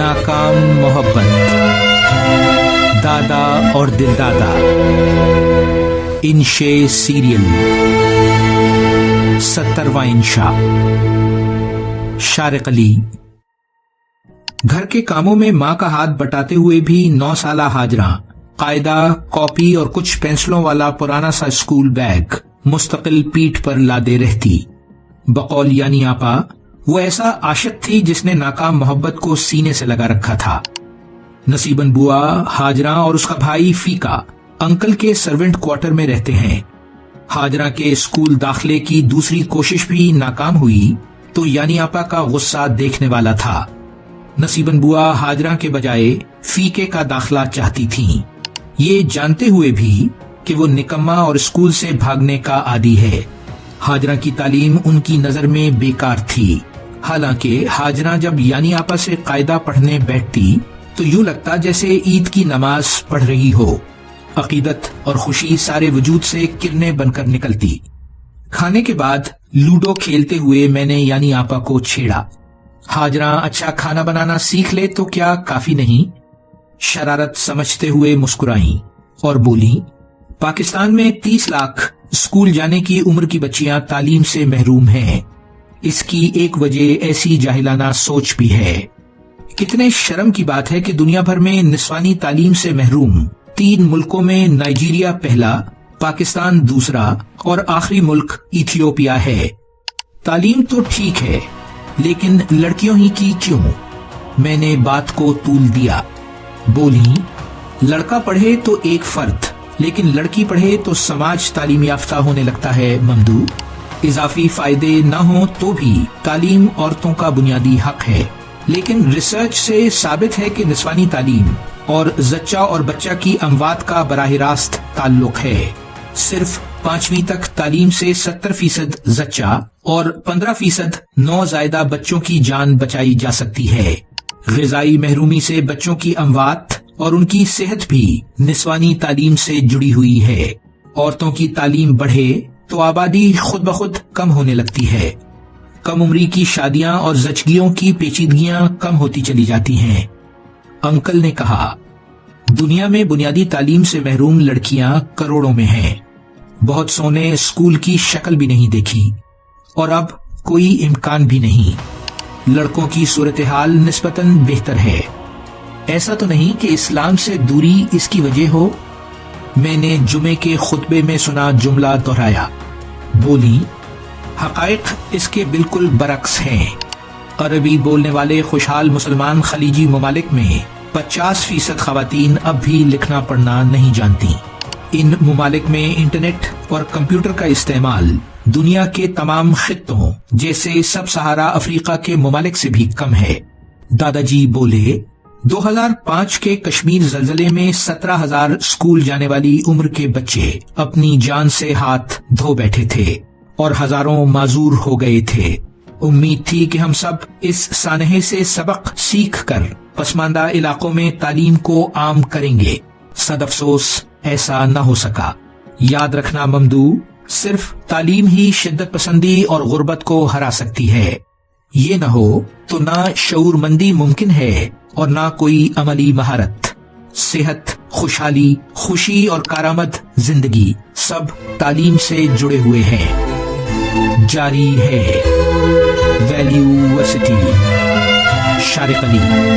नाकाम मोहब्बत, दादा और दिलदादा, इंशे सीरियल, 70वां इंशा। शारिक अली। घर के कामों में माँ का हाथ बटाते हुए भी 9 साला हाजरा कायदा, कॉपी और कुछ पेंसिलों वाला पुराना सा स्कूल बैग मुस्तकिल पीठ पर लादे रहती। बकौल यानी आपा, वो ऐसा आशिक थी जिसने नाकाम मोहब्बत को सीने से लगा रखा था। नसीबन बुआ, हाजरा और उसका भाई फीका अंकल के सर्वेंट क्वार्टर में रहते हैं। हाजरा के स्कूल दाखिले की दूसरी कोशिश भी नाकाम हुई तो यानी आपा का गुस्सा देखने वाला था। नसीबन बुआ हाजरा के बजाय फीके का दाखिला चाहती थीं, ये जानते हुए भी कि वो निकम्मा और स्कूल से भागने का आदी है। हाजरा की तालीम उनकी नजर में बेकार थी। हालांकि हाजरा जब यानी आपा से कायदा पढ़ने बैठती तो यूं लगता जैसे ईद की नमाज पढ़ रही हो। अकीदत और खुशी सारे वजूद से किरणें बनकर निकलती। खाने के बाद लूडो खेलते हुए मैंने यानी आपा को छेड़ा। हाजरा अच्छा खाना बनाना सीख ले तो क्या काफी नहीं? शरारत समझते हुए मुस्कुराई और बोली, पाकिस्तान में 30 लाख स्कूल जाने की उम्र की बच्चियां तालीम से महरूम हैं। इसकी एक वजह ऐसी जाहिलाना सोच भी है। कितने शर्म की बात है कि दुनिया भर में निस्वानी तालीम से महरूम 3 मुल्कों में नाइजीरिया पहला, पाकिस्तान दूसरा और आखिरी मुल्क इथियोपिया है। तालीम तो ठीक है, लेकिन लड़कियों ही की क्यों? मैंने बात को तूल दिया। बोली, लड़का पढ़े तो एक फर्द, लेकिन लड़की पढ़े तो समाज तालीम याफ्ता होने लगता है ममदू। इजाफी फायदे न हो तो भी तालीम औरतों का बुनियादी हक है, लेकिन रिसर्च से साबित है कि निस्वानी तालीम और जच्चा और बच्चा की अमवात का बराह रास्त ताल्लुक है। सिर्फ 5वीं तक तालीम से 70% जच्चा और 15% नौजायदा बच्चों की जान बचाई जा सकती है। ग़िज़ाई महरूमी से बच्चों की अमवात और उनकी सेहत भी निस्वानी तालीम से जुड़ी हुई है। औरतों की तालीम बढ़े तो आबादी खुद ब खुद कम होने लगती है। कम उम्री की शादियां और जचगियों की पेचीदगियां कम होती चली जाती हैं। अंकल ने कहा, दुनिया में बुनियादी तालीम से महरूम लड़कियां करोड़ों में हैं। बहुत सौ ने स्कूल की शक्ल भी नहीं देखी और अब कोई इम्कान भी नहीं। लड़कों की सूरत हाल निस्बतन बेहतर है। ऐसा तो नहीं कि इस्लाम से दूरी इसकी वजह हो। मैंने जुमे के खुतबे में सुना जुमला दोहराया। बोली, हकाइक इसके बिल्कुल बरक्स हैं। अरबी बोलने वाले खुशहाल मुसलमान खलीजी ममालिक में 50% खवातीन अब भी लिखना पढ़ना नहीं जानती। इन ममालिक में इंटरनेट और कंप्यूटर का इस्तेमाल दुनिया के तमाम खित्तों जैसे सब सहारा अफ्रीका के ममालिक से भी कम है। दादाजी बोले, 2005 के कश्मीर जलजले में 17,000 स्कूल जाने वाली उम्र के बच्चे अपनी जान से हाथ धो बैठे थे और हजारों माजूर हो गए थे। उम्मीद थी कि हम सब इस सानहे से सबक सीख कर पसमानदा इलाकों में तालीम को आम करेंगे। सद अफसोस ऐसा न हो सका। याद रखना ममदू, सिर्फ तालीम ही शिद्दत पसंदी और गुर्बत को हरा सकती है। ये न हो तो ना शऊरमंदी मुमकिन है और ना कोई अमली महारत। सेहत, खुशहाली, खुशी और कारामद जिंदगी सब तालीम से जुड़े हुए हैं। जारी है वैल्यू वर्सिटी। शारिक अली।